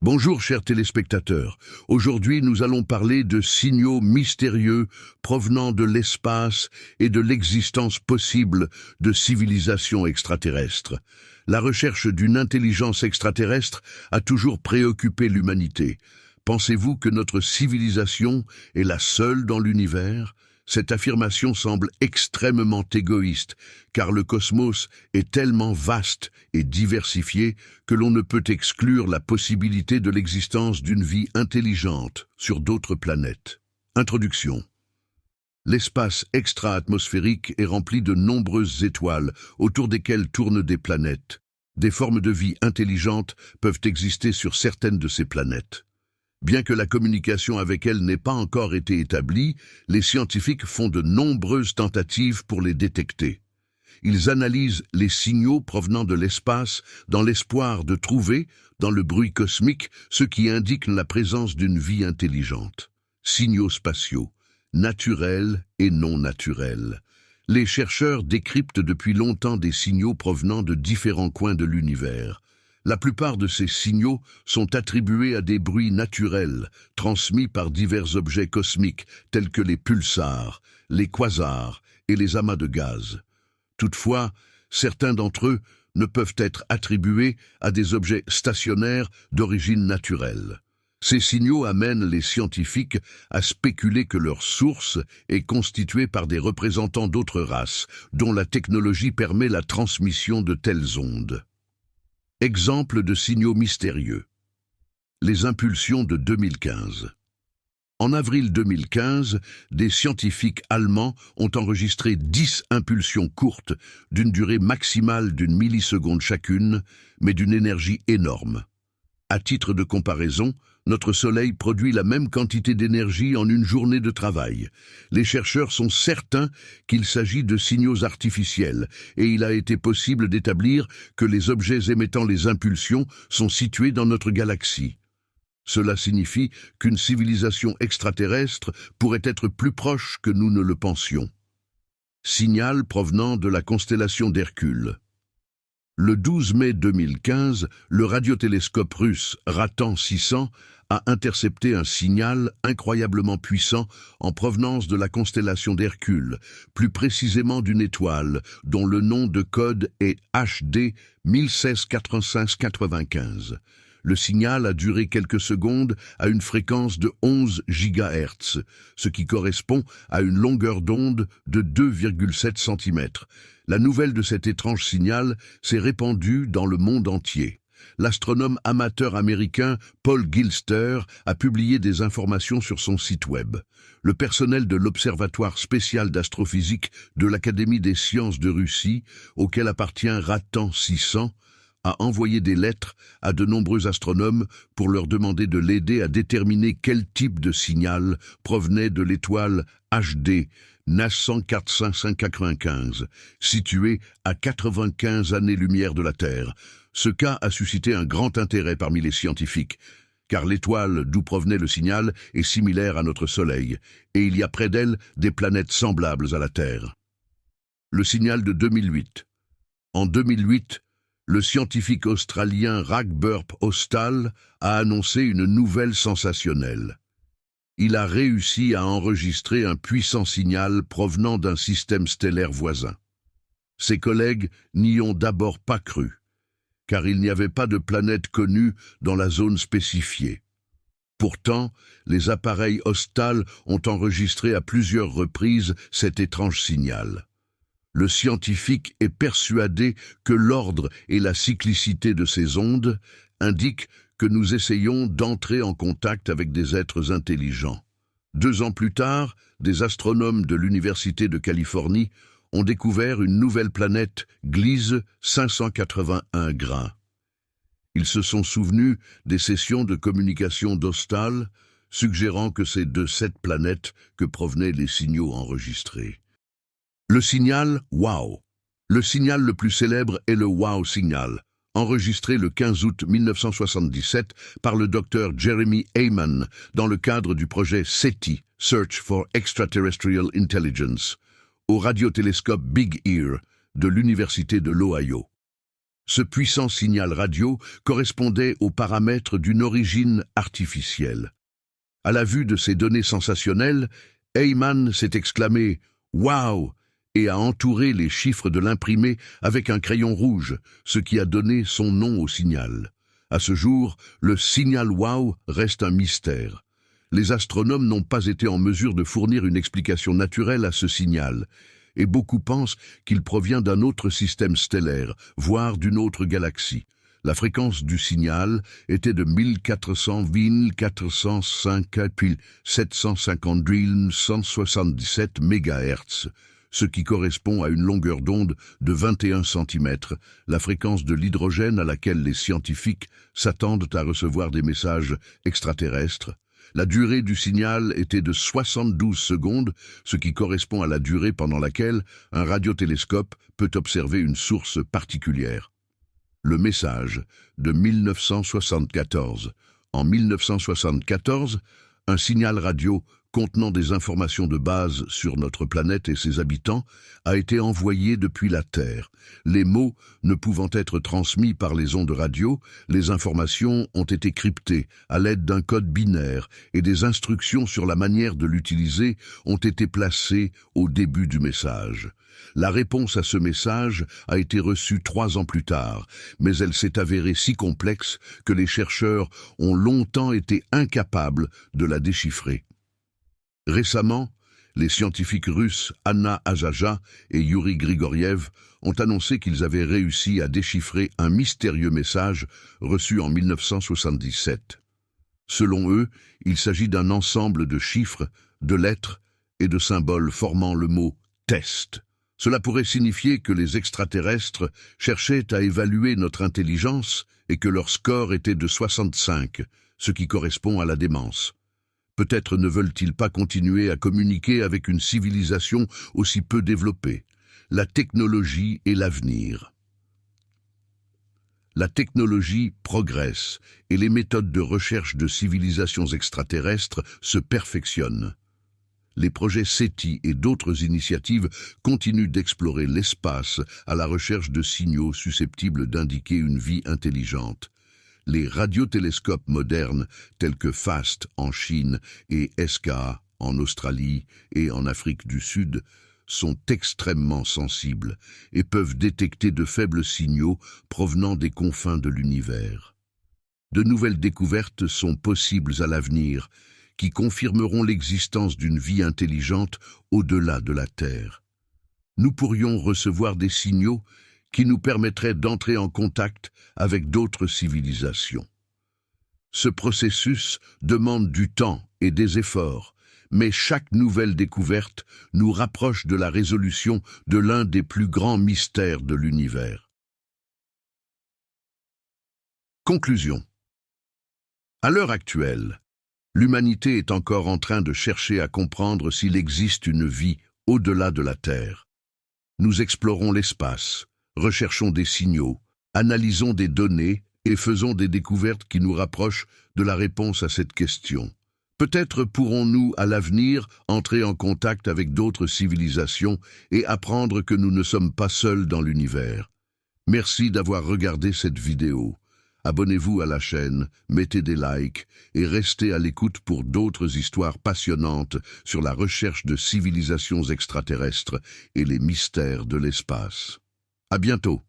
Bonjour chers téléspectateurs, aujourd'hui nous allons parler de signaux mystérieux provenant de l'espace et de l'existence possible de civilisations extraterrestres. La recherche d'une intelligence extraterrestre a toujours préoccupé l'humanité. Pensez-vous que notre civilisation est la seule dans l'univers ? Cette affirmation semble extrêmement égoïste, car le cosmos est tellement vaste et diversifié que l'on ne peut exclure la possibilité de l'existence d'une vie intelligente sur d'autres planètes. Introduction. L'espace extra-atmosphérique est rempli de nombreuses étoiles autour desquelles tournent des planètes. Des formes de vie intelligentes peuvent exister sur certaines de ces planètes. Bien que la communication avec elles n'ait pas encore été établie, les scientifiques font de nombreuses tentatives pour les détecter. Ils analysent les signaux provenant de l'espace dans l'espoir de trouver, dans le bruit cosmique, ce qui indique la présence d'une vie intelligente. Signaux spatiaux, naturels et non naturels. Les chercheurs décryptent depuis longtemps des signaux provenant de différents coins de l'univers. La plupart de ces signaux sont attribués à des bruits naturels, transmis par divers objets cosmiques, tels que les pulsars, les quasars et les amas de gaz. Toutefois, certains d'entre eux ne peuvent être attribués à des objets stationnaires d'origine naturelle. Ces signaux amènent les scientifiques à spéculer que leur source est constituée par des représentants d'autres races, dont la technologie permet la transmission de telles ondes. Exemple de signaux mystérieux. Les impulsions de 2015. En avril 2015, des scientifiques allemands ont enregistré 10 impulsions courtes d'une durée maximale d'1 milliseconde chacune, mais d'une énergie énorme. À titre de comparaison, notre Soleil produit la même quantité d'énergie en une journée de travail. Les chercheurs sont certains qu'il s'agit de signaux artificiels et il a été possible d'établir que les objets émettant les impulsions sont situés dans notre galaxie. Cela signifie qu'une civilisation extraterrestre pourrait être plus proche que nous ne le pensions. Signal provenant de la constellation d'Hercule. Le 12 mai 2015, le radiotélescope russe Ratan 600 a intercepté un signal incroyablement puissant en provenance de la constellation d'Hercule, plus précisément d'une étoile dont le nom de code est HD 168595. Le signal a duré quelques secondes à une fréquence de 11 GHz, ce qui correspond à une longueur d'onde de 2,7 cm. La nouvelle de cet étrange signal s'est répandue dans le monde entier. L'astronome amateur américain Paul Gilster a publié des informations sur son site web. Le personnel de l'Observatoire spécial d'astrophysique de l'Académie des sciences de Russie, auquel appartient Ratan 600, a envoyé des lettres à de nombreux astronomes pour leur demander de l'aider à déterminer quel type de signal provenait de l'étoile HD 94595, située à 95 années-lumière de la Terre. Ce cas a suscité un grand intérêt parmi les scientifiques, car l'étoile d'où provenait le signal est similaire à notre Soleil, et il y a près d'elle des planètes semblables à la Terre. Le signal de 2008. En 2008, le scientifique australien Ragburp Hostal a annoncé une nouvelle sensationnelle. Il a réussi à enregistrer un puissant signal provenant d'un système stellaire voisin. Ses collègues n'y ont d'abord pas cru, car il n'y avait pas de planète connue dans la zone spécifiée. Pourtant, les appareils Hostal ont enregistré à plusieurs reprises cet étrange signal. Le scientifique est persuadé que l'ordre et la cyclicité de ces ondes indiquent que nous essayons d'entrer en contact avec des êtres intelligents. 2 ans plus tard, des astronomes de l'Université de Californie ont découvert une nouvelle planète Gliese 581 grains. Ils se sont souvenus des sessions de communication d'Hostal, suggérant que c'est de cette planète que provenaient les signaux enregistrés. Le signal WOW. Le signal le plus célèbre est le WOW signal, enregistré le 15 août 1977 par le docteur Jeremy Heyman dans le cadre du projet SETI, Search for Extraterrestrial Intelligence, au radiotélescope Big Ear de l'Université de l'Ohio. Ce puissant signal radio correspondait aux paramètres d'une origine artificielle. À la vue de ces données sensationnelles, Heyman s'est exclamé « Waouh !» et a entouré les chiffres de l'imprimé avec un crayon rouge, ce qui a donné son nom au signal. À ce jour, le signal Wow reste un mystère. Les astronomes n'ont pas été en mesure de fournir une explication naturelle à ce signal, et beaucoup pensent qu'il provient d'un autre système stellaire, voire d'une autre galaxie. La fréquence du signal était de 1400,750,177 MHz, ce qui correspond à une longueur d'onde de 21 cm, la fréquence de l'hydrogène à laquelle les scientifiques s'attendent à recevoir des messages extraterrestres. La durée du signal était de 72 secondes, ce qui correspond à la durée pendant laquelle un radiotélescope peut observer une source particulière. Le message de 1974. En 1974, un signal radio contenant des informations de base sur notre planète et ses habitants a été envoyé depuis la Terre. Les mots ne pouvant être transmis par les ondes radio, les informations ont été cryptées à l'aide d'un code binaire et des instructions sur la manière de l'utiliser ont été placées au début du message. La réponse à ce message a été reçue 3 ans plus tard, mais elle s'est avérée si complexe que les chercheurs ont longtemps été incapables de la déchiffrer. Récemment, les scientifiques russes Anna Ajaja et Yuri Grigoriev ont annoncé qu'ils avaient réussi à déchiffrer un mystérieux message reçu en 1977. Selon eux, il s'agit d'un ensemble de chiffres, de lettres et de symboles formant le mot « test ». Cela pourrait signifier que les extraterrestres cherchaient à évaluer notre intelligence et que leur score était de 65, ce qui correspond à la démence. Peut-être ne veulent-ils pas continuer à communiquer avec une civilisation aussi peu développée. La technologie et l'avenir. La technologie progresse et les méthodes de recherche de civilisations extraterrestres se perfectionnent. Les projets SETI et d'autres initiatives continuent d'explorer l'espace à la recherche de signaux susceptibles d'indiquer une vie intelligente. Les radiotélescopes modernes tels que FAST en Chine et SKA en Australie et en Afrique du Sud sont extrêmement sensibles et peuvent détecter de faibles signaux provenant des confins de l'univers. De nouvelles découvertes sont possibles à l'avenir qui confirmeront l'existence d'une vie intelligente au-delà de la Terre. Nous pourrions recevoir des signaux qui nous permettraient d'entrer en contact avec d'autres civilisations. Ce processus demande du temps et des efforts, mais chaque nouvelle découverte nous rapproche de la résolution de l'un des plus grands mystères de l'univers. Conclusion. À l'heure actuelle, l'humanité est encore en train de chercher à comprendre s'il existe une vie au-delà de la Terre. Nous explorons l'espace, recherchons des signaux, analysons des données et faisons des découvertes qui nous rapprochent de la réponse à cette question. Peut-être pourrons-nous, à l'avenir, entrer en contact avec d'autres civilisations et apprendre que nous ne sommes pas seuls dans l'univers. Merci d'avoir regardé cette vidéo. Abonnez-vous à la chaîne, mettez des likes et restez à l'écoute pour d'autres histoires passionnantes sur la recherche de civilisations extraterrestres et les mystères de l'espace. À bientôt.